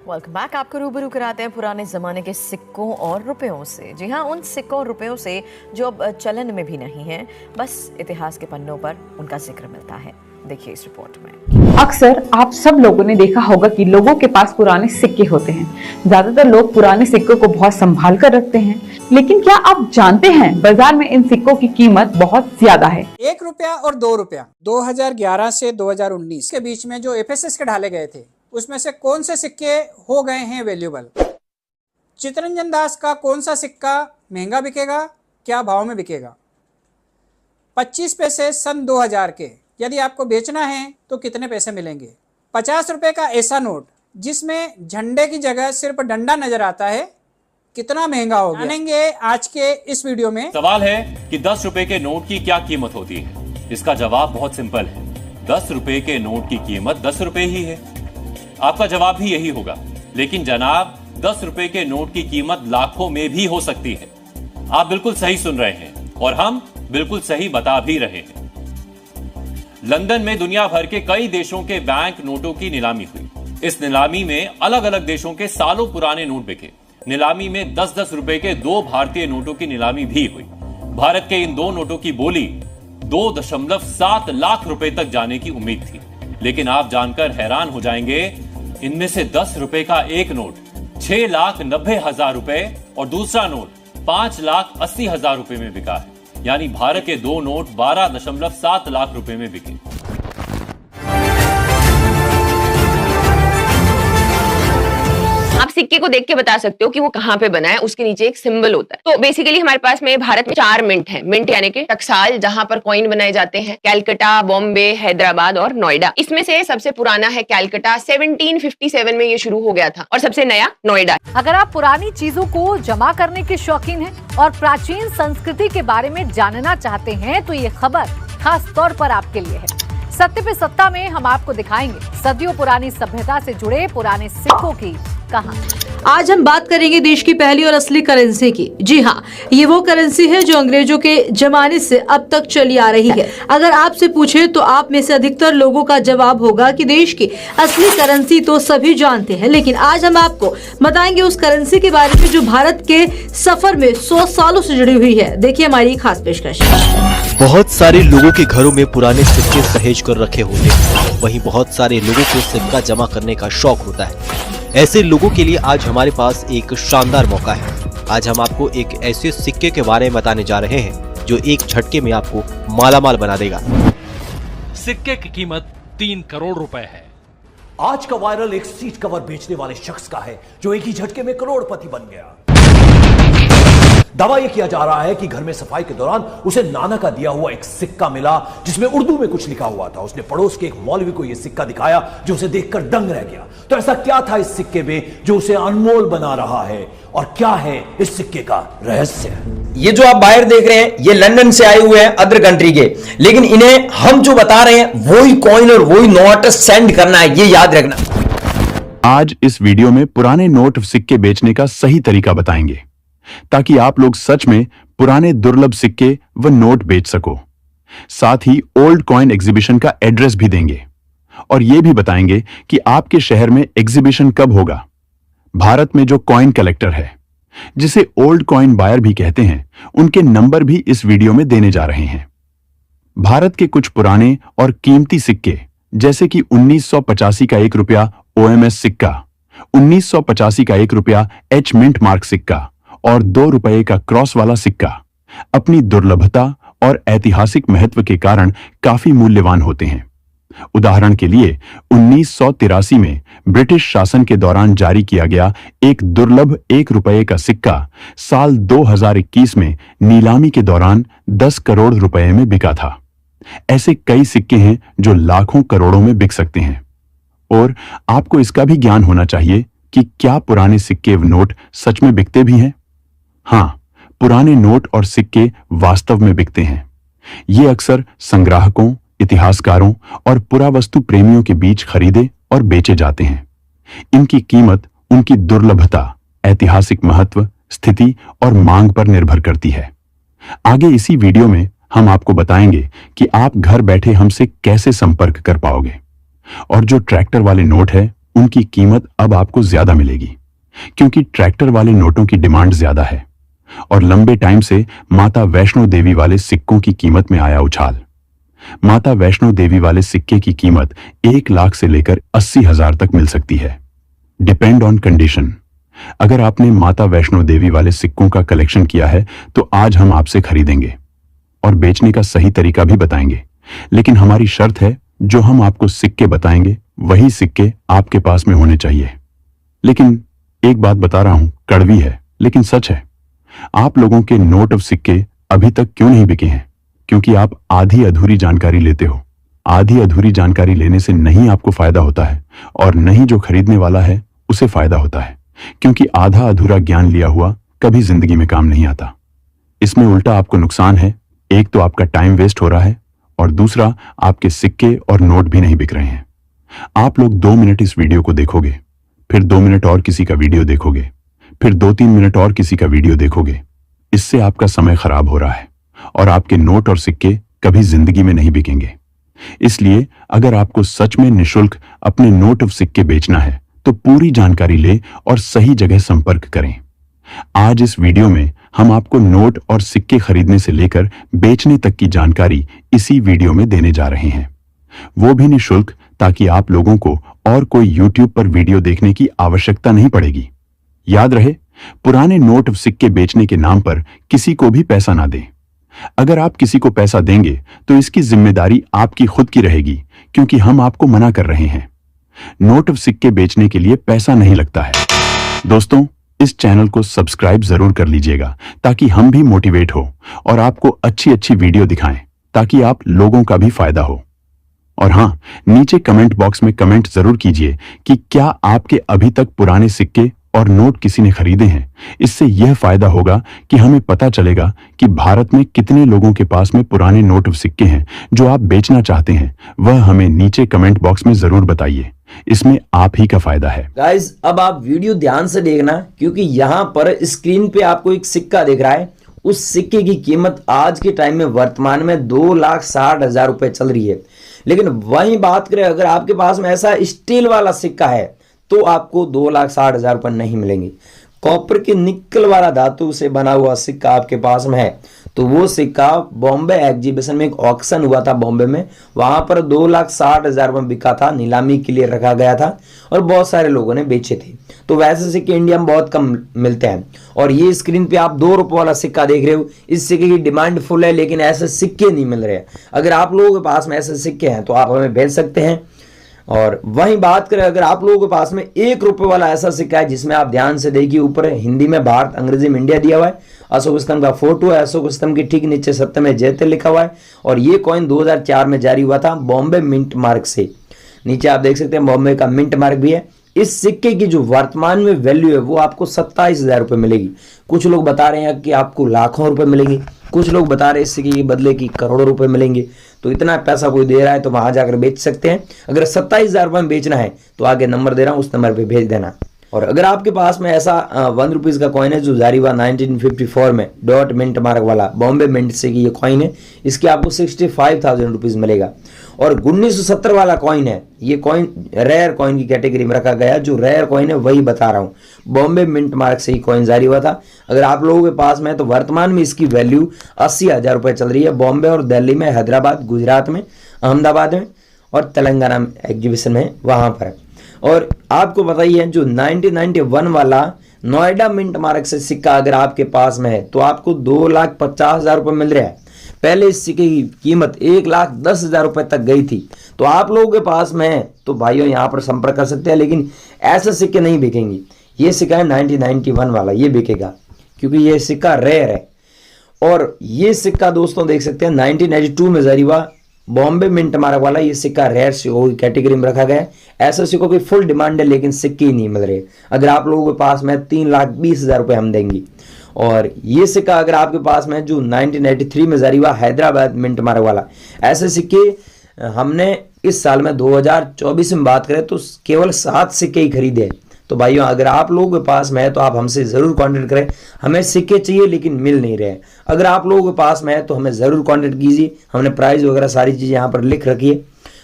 Welcome back. आपको रूबरू कराते हैं पुराने ज़माने के सिक्कों और रुपयों से। जी हाँ, उन सिक्कों और रुपयों से जो अब चलन में भी नहीं है, बस इतिहास के पन्नों पर उनका जिक्र मिलता है। देखिए इस रिपोर्ट में। अक्सर आप सब लोगों ने देखा होगा कि लोगों के पास पुराने सिक्के होते हैं। ज्यादातर लोग पुराने सिक्कों को बहुत संभाल कर रखते हैं, लेकिन क्या आप जानते हैं बाजार में इन सिक्कों की कीमत बहुत ज्यादा है। 1 रुपया और 2 रुपया 2011 से 2019 के बीच में जो एफएसएस के ढाले गए थे, उसमें से कौन से सिक्के हो गए हैं वैल्यूएबल? चित्तरंजन दास का कौन सा सिक्का महंगा बिकेगा, क्या भाव में बिकेगा? 25 पैसे सन 2000 के यदि आपको बेचना है तो कितने पैसे मिलेंगे? 50 रुपए का ऐसा नोट जिसमें झंडे की जगह सिर्फ डंडा नजर आता है, कितना महंगा हो गया? जानेंगे आज के इस वीडियो में। सवाल है कि 10 रुपए के नोट की क्या कीमत होती है? इसका जवाब बहुत सिंपल है। 10 रुपए के नोट की कीमत 10 रुपए ही है। आपका जवाब भी यही होगा, लेकिन जनाब 10 रुपए के नोट की कीमत लाखों में भी हो सकती है। आप बिल्कुल सही सुन रहे हैं और हम बिल्कुल सही बता भी रहे हैं। लंदन में दुनिया भर के कई देशों के बैंक नोटों की नीलामी हुई। इस नीलामी में अलग अलग देशों के सालों पुराने नोट बिके। नीलामी में 10-10 रुपए के 2 भारतीय नोटों की नीलामी भी हुई। भारत के इन 2 नोटों की बोली 2.7 लाख रुपए तक जाने की उम्मीद थी, लेकिन आप जानकर हैरान हो जाएंगे, इनमें से 10 रुपए का एक नोट 6,90,000 रुपए और दूसरा नोट 5,80,000 रुपए में बिका है। यानी भारत के 2 नोट 12.7 लाख रुपए में बिके। आप सिक्के को देख के बता सकते हो कि वो कहाँ पे बना है। उसके नीचे एक सिंबल होता है। तो बेसिकली हमारे पास में भारत में 4 मिंट है। मिंट यानी कि टकसाल, जहां पर कॉइन बनाए जाते हैं। कैलकाटा, बॉम्बे, हैदराबाद और नोएडा। इसमें से सबसे पुराना है कैलकाटा, 1757 में ये शुरू हो गया था, और सबसे नया नोएडा। अगर आप पुरानी चीजों को जमा करने के शौकीन हैं और प्राचीन संस्कृति के बारे में जानना चाहते हैं, तो ये खबर खास तौर पर आपके लिए है। सत्य पे सत्ता में हम आपको दिखाएंगे सदियों पुरानी सभ्यता से जुड़े पुराने सिक्कों की कहानी। आज हम बात करेंगे देश की पहली और असली करेंसी की। जी हाँ, ये वो करेंसी है जो अंग्रेजों के जमाने से अब तक चली आ रही है। अगर आपसे पूछे तो आप में से अधिकतर लोगों का जवाब होगा कि देश की असली करेंसी तो सभी जानते हैं, लेकिन आज हम आपको बताएंगे उस करेंसी के बारे में जो भारत के सफर में 100 सालों से जुड़ी हुई है। देखिए हमारी खास पेशकश। बहुत सारे लोगों के घरों में पुराने सिक्के सहेज कर रखे होते हैं, वहीं बहुत सारे लोगों को सिक्का जमा करने का शौक होता है। ऐसे लोगों के लिए आज हमारे पास एक शानदार मौका है। आज हम आपको एक ऐसे सिक्के के बारे में बताने जा रहे हैं जो एक झटके में आपको मालामाल बना देगा। सिक्के की कीमत 3 करोड़ रुपए है। आज का वायरल एक सीट कवर बेचने वाले शख्स का है जो एक ही झटके में करोड़पति बन गया। दावा यह किया जा रहा है कि घर में सफाई के दौरान उसे नाना का दिया हुआ एक सिक्का मिला जिसमें उर्दू में कुछ लिखा हुआ था। उसने पड़ोस के एक मौलवी को यह सिक्का दिखाया जो उसे देखकर दंग रह गया। तो ऐसा क्या था इस सिक्के में जो उसे अनमोल बना रहा है, और क्या है इस सिक्के का रहस्य? ये जो आप बाहर देख रहे हैं, ये लंदन से आए हुए हैं, अदर कंट्री के, लेकिन इन्हें हम जो बता रहे हैं वही कॉइन और वही नोट सेंड करना है, ये याद रखना। आज इस वीडियो में पुराने नोट सिक्के बेचने का सही तरीका बताएंगे ताकि आप लोग सच में पुराने दुर्लभ सिक्के व नोट बेच सको। साथ ही ओल्ड कॉइन एग्जीबिशन का एड्रेस भी देंगे और यह भी बताएंगे कि आपके शहर में एग्जीबिशन कब होगा। भारत में जो कॉइन कलेक्टर है, जिसे ओल्ड कॉइन बायर भी कहते हैं, उनके नंबर भी इस वीडियो में देने जा रहे हैं। भारत के कुछ पुराने और कीमती सिक्के जैसे कि 1985 का 1 रुपया OMS सिक्का, 1985 का 1 रुपया H मिंट मार्क सिक्का और 2 रुपए का क्रॉस वाला सिक्का अपनी दुर्लभता और ऐतिहासिक महत्व के कारण काफी मूल्यवान होते हैं। उदाहरण के लिए 1983 में ब्रिटिश शासन के दौरान जारी किया गया एक दुर्लभ 1 रुपए का सिक्का साल 2021 में नीलामी के दौरान 10 करोड़ रुपए में बिका था। ऐसे कई सिक्के हैं जो लाखों करोड़ों में बिक सकते हैं। और आपको इसका भी ज्ञान होना चाहिए कि क्या पुराने सिक्के व नोट सच में बिकते भी हैं। हाँ, पुराने नोट और सिक्के वास्तव में बिकते हैं। ये अक्सर संग्राहकों, इतिहासकारों और पुरावस्तु प्रेमियों के बीच खरीदे और बेचे जाते हैं। इनकी कीमत उनकी दुर्लभता, ऐतिहासिक महत्व, स्थिति और मांग पर निर्भर करती है। आगे इसी वीडियो में हम आपको बताएंगे कि आप घर बैठे हमसे कैसे संपर्क कर पाओगे। और जो ट्रैक्टर वाले नोट है उनकी कीमत अब आपको ज्यादा मिलेगी, क्योंकि ट्रैक्टर वाले नोटों की डिमांड ज्यादा है और लंबे टाइम से माता वैष्णो देवी वाले सिक्कों की कीमत में आया उछाल। माता वैष्णो देवी वाले सिक्के की कीमत 1 लाख से लेकर 80,000 तक मिल सकती है, डिपेंड ऑन कंडीशन। अगर आपने माता वैष्णो देवी वाले सिक्कों का कलेक्शन किया है तो आज हम आपसे खरीदेंगे और बेचने का सही तरीका भी बताएंगे, लेकिन हमारी शर्त है जो हम आपको सिक्के बताएंगे वही सिक्के आपके पास में होने चाहिए। लेकिन एक बात बता रहा हूं, कड़वी है लेकिन सच है, आप लोगों के नोट ऑफ सिक्के अभी तक क्यों नहीं बिके हैं? क्योंकि आप आधी अधूरी जानकारी लेते हो। आधी अधूरी जानकारी लेने से नहीं आपको फायदा होता है और नहीं जो खरीदने वाला है उसे फायदा होता है, क्योंकि आधा अधूरा ज्ञान लिया हुआ कभी जिंदगी में काम नहीं आता। इसमें उल्टा आपको नुकसान है। एक तो आपका टाइम वेस्ट हो रहा है और दूसरा आपके सिक्के और नोट भी नहीं बिक रहे हैं। आप लोग 2 मिनट इस वीडियो को देखोगे, फिर 2 मिनट और किसी का वीडियो देखोगे, फिर 2-3 मिनट और किसी का वीडियो देखोगे। इससे आपका समय खराब हो रहा है और आपके नोट और सिक्के कभी जिंदगी में नहीं बिकेंगे। इसलिए अगर आपको सच में निशुल्क अपने नोट और सिक्के बेचना है तो पूरी जानकारी ले और सही जगह संपर्क करें। आज इस वीडियो में हम आपको नोट और सिक्के खरीदने से लेकर बेचने तक की जानकारी इसी वीडियो में देने जा रहे हैं, वो भी निशुल्क, ताकि आप लोगों को और कोई YouTube पर वीडियो देखने की आवश्यकता नहीं पड़ेगी। याद रहे, पुराने नोट और सिक्के बेचने के नाम पर किसी को भी पैसा ना दें। अगर आप किसी को पैसा देंगे तो इसकी जिम्मेदारी आपकी खुद की रहेगी, क्योंकि हम आपको मना कर रहे हैं। नोट और सिक्के बेचने के लिए पैसा नहीं लगता है। दोस्तों, इस चैनल को सब्सक्राइब जरूर कर लीजिएगा ताकि हम भी मोटिवेट हो और आपको अच्छी अच्छी वीडियो दिखाएं, ताकि आप लोगों का भी फायदा हो। और हाँ, नीचे कमेंट बॉक्स में कमेंट जरूर कीजिए कि क्या आपके अभी तक पुराने सिक्के और नोट किसी ने खरीदे हैं। इससे यह फायदा होगा कि हमें पता चलेगा कि भारत में कितने लोगों के पास में पुराने नोट और सिक्के हैं जो आप बेचना चाहते हैं। वह हमें नीचे कमेंट बॉक्स में जरूर बताइए, इसमें आप ही का फायदा है। गाइस, अब आप वीडियो ध्यान से देखना, क्योंकि यहाँ पर स्क्रीन पे आपको एक सिक्का दिख रहा है। उस सिक्के की कीमत आज के टाइम में वर्तमान में 2,60,000 रुपए चल रही है। लेकिन वही बात करें, अगर आपके पास में ऐसा स्टील वाला सिक्का है तो आपको 2,60,000 रुपए नहीं मिलेंगे। कॉपर के निकल वाला धातु से बना हुआ सिक्का आपके पास में है तो वो सिक्का बॉम्बे एग्जीबिशन में एक ऑक्शन हुआ था बॉम्बे में, वहां पर 2,60,000 रुपए बिका था, नीलामी के लिए रखा गया था और बहुत सारे लोगों ने बेचे थे। तो वैसे सिक्के इंडिया में बहुत कम मिलते हैं। और ये स्क्रीन पे आप 2 रुपए वाला सिक्का देख रहे हो, इस सिक्के की डिमांड फुल है, लेकिन ऐसे सिक्के नहीं मिल रहे। अगर आप लोगों के पास में ऐसे सिक्के हैं तो आप हमें भेज सकते हैं। और वहीं बात करें, अगर आप लोगों के पास में 1 रुपए वाला ऐसा सिक्का है जिसमें आप ध्यान से देखिए, ऊपर हिंदी में भारत, अंग्रेजी में इंडिया दिया हुआ है, अशोक स्तंभ का फोटो है, अशोक स्तंभ के ठीक नीचे सत्यम जयते लिखा हुआ है और ये कॉइन 2004 में जारी हुआ था बॉम्बे मिंट मार्क से। नीचे आप देख सकते हैं बॉम्बे का मिंट मार्क भी है। इस सिक्के की जो वर्तमान में वैल्यू है वो आपको 27,000 रुपए मिलेगी। कुछ लोग बता रहे हैं कि आपको लाखों रुपए मिलेंगे, कुछ लोग बता रहे हैं इस सिक्के के बदले की करोड़ों रुपए मिलेंगे। तो इतना पैसा कोई दे रहा है तो वहां जाकर बेच सकते हैं। अगर 27,000 रुपए में बेचना है तो आगे नंबर दे रहा हूं, उस नंबर पे भेज देना। और अगर आपके पास में ऐसा 1 रुपीज का कॉइन है जो जारी हुआ 1954 में डॉट मिंट मार्क वाला बॉम्बे मिंट से की ये कॉइन है, इसके आपको 65,000 रुपीज मिलेगा। और 1970 वाला कॉइन है, ये कॉइन रेयर कॉइन की कैटेगरी में रखा गया। जो रेयर कॉइन है वही बता रहा हूँ, बॉम्बे मिंट मार्क से ही कॉइन जारी हुआ था। अगर आप लोगों के पास में है तो वर्तमान में इसकी वैल्यू 80,000 रुपए चल रही है बॉम्बे और दिल्ली में, हैदराबाद, गुजरात में, अहमदाबाद में और तेलंगाना एग्जीबिशन में वहां पर। और आपको बताइए जो 1991 वाला नोएडा मिंट मार्क से सिक्का अगर आपके पास में है तो आपको 2,50,000 रुपए मिल रहा है। पहले इस सिक्के की कीमत 1,10,000 रुपए तक गई थी। तो आप लोगों के पास में है तो भाइयों यहाँ पर संपर्क कर सकते हैं, लेकिन ऐसे सिक्के नहीं बिकेंगे। ये सिक्का है 1991 वाला, ये बिकेगा क्योंकि ये सिक्का रेयर है। और ये सिक्का दोस्तों देख सकते हैं 1982 में जारी हुआ बॉम्बे मिंट मार्क वाला, ये सिक्का रेयर सिक्कों की कैटेगरी में रखा गया है। ऐसे सिक्कों की फुल डिमांड है लेकिन सिक्के ही नहीं मिल रहे। अगर आप लोगों के पास में 3,20,000 रुपए हम देंगे। और ये सिक्का अगर आपके पास में जो 1983 में जारी हुआ हैदराबाद मिंट मार्क वाला, ऐसे सिक्के हमने इस साल में 2024 में बात करें तो केवल 7 सिक्के ही खरीदे। तो भाइयों अगर आप लोगों के पास में है तो आप हमसे ज़रूर कांटेक्ट करें। हमें सिक्के चाहिए लेकिन मिल नहीं रहे। अगर आप लोगों के पास में है तो हमें ज़रूर कांटेक्ट कीजिए। हमने प्राइस वगैरह सारी चीज़ें यहाँ पर लिख रखी है।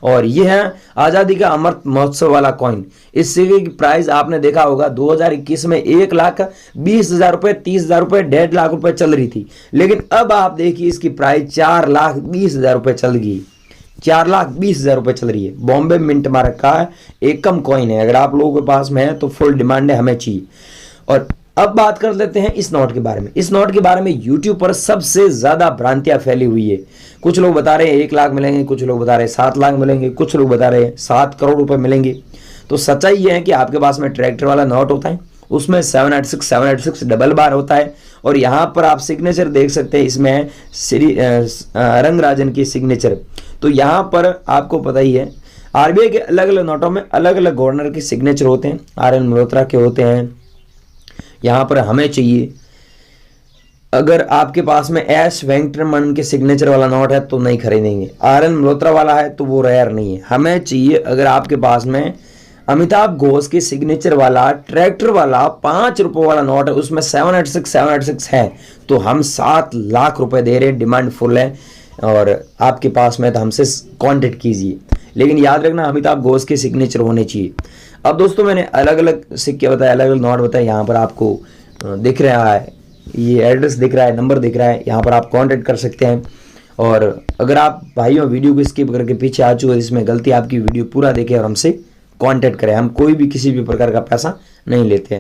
और ये है आजादी का अमृत महोत्सव वाला कॉइन। इस सिक्के की प्राइस आपने देखा होगा 2021 में 1,20,000 रुपए, 30,000 रुपए, 1.5 लाख रुपए चल रही थी, लेकिन अब आप देखिए इसकी प्राइस 4,20,000 रुपए चल गई। 4,20,000 रुपए चल रही है। बॉम्बे मिंट मार्क का एकम कॉइन है, अगर आप लोगों के पास में है तो फुल डिमांड है, हमें चाहिए। और अब बात कर लेते हैं इस नोट के बारे में। इस नोट के बारे में यूट्यूब पर सबसे ज्यादा भ्रांतियां फैली हुई है। कुछ लोग बता रहे हैं 1 लाख मिलेंगे, कुछ लोग बता रहे हैं 7 लाख मिलेंगे, कुछ लोग बता रहे हैं 7 करोड़ रुपए मिलेंगे। तो सच्चाई यह है कि आपके पास में ट्रैक्टर वाला नोट होता है, उसमें 786 डबल बार होता है, और यहाँ पर आप सिग्नेचर देख सकते हैं, इसमें है श्री रंगराजन की सिग्नेचर। तो यहाँ पर आपको पता ही है आरबीआई के अलग अलग नोटों में अलग अलग गवर्नर के सिग्नेचर होते हैं, RN मल्होत्रा के होते हैं। यहाँ पर हमें चाहिए, अगर आपके पास में एस वेंकटरमन के सिग्नेचर वाला नोट है तो नहीं खरीदेंगे, RN मल्होत्रा वाला है तो वो रेयर नहीं है। हमें चाहिए अगर आपके पास में अमिताभ घोष के सिग्नेचर वाला ट्रैक्टर वाला 5 रुपए वाला नोट है, उसमें 786 है, तो हम 7 लाख रुपए दे रहे हैं, डिमांड फुल है, और आपके पास में तो हमसे कांटेक्ट कीजिए। लेकिन याद रखना अमिताभ घोष के सिग्नेचर होने चाहिए। अब दोस्तों मैंने अलग अलग सिक्के बताए, अलग अलग नोट बताए, यहाँ पर आपको दिख रहा है, ये एड्रेस दिख रहा है, नंबर दिख रहा है, यहाँ पर आप कांटेक्ट कर सकते हैं। और अगर आप भाइयों वीडियो को स्किप करके पीछे आ चुके, इसमें गलती आपकी, वीडियो पूरा देखें और हमसे कांटेक्ट करें। हम कोई भी किसी भी प्रकार का पैसा नहीं लेते हैं।